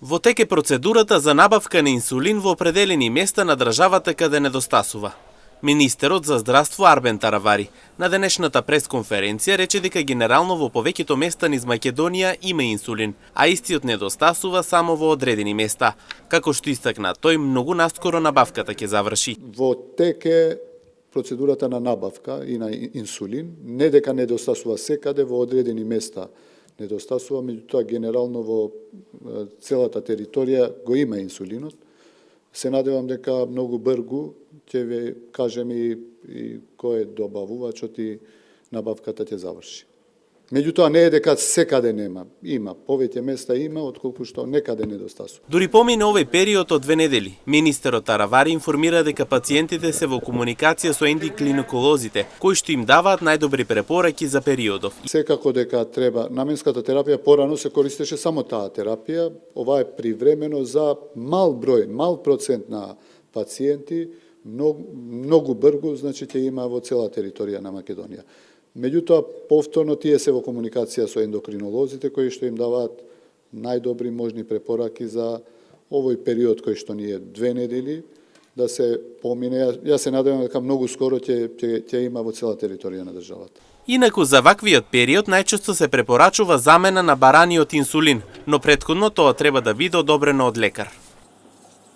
Во тек е процедурата за набавка на инсулин во определени места на државата каде недостасува. Министерот за здравство Арбен Таравари на денешната пресконференција рече дека генерално во повеќето места низ Македонија има инсулин, а истиот недостасува само во одредени места. Како што истакна тој, многу наскоро набавката ќе заврши. Во тек е процедурата на набавка и на инсулин, не дека недостасува секаде, во одредени места недостасува, меѓутоа генерално во целата територија го има инсулинот. Се надевам дека многу брзо ќе ви кажем и кој е добавувачот и набавката ќе заврши. Меѓутоа не е дека секаде нема. Има, повеќе места има, отколку што некаде недостасува. Дури помине овој период од 2 недели, министерот Таравари информира дека пациентите се во комуникација со ендоклиниколозите, кои што им даваат најдобри препораки за периодов. Секако дека треба, наменската терапија порано се користеше само таа терапија, ова е привремено за мал број, мал процент на пациенти, многу брзо, значи ќе има во цела територија на Македонија. Меѓутоа, повторно тие се во комуникација со ендокринолозите, кои што им даваат најдобри можни препораки за овој период кој што ни е 2 недели, да се помине. Јас се надевам дека многу скоро ќе има во цела територија на државата. Инаку за ваквиот период најчесто се препорачува замена на бараниот инсулин, но претходно тоа треба да биде одобрено од лекар.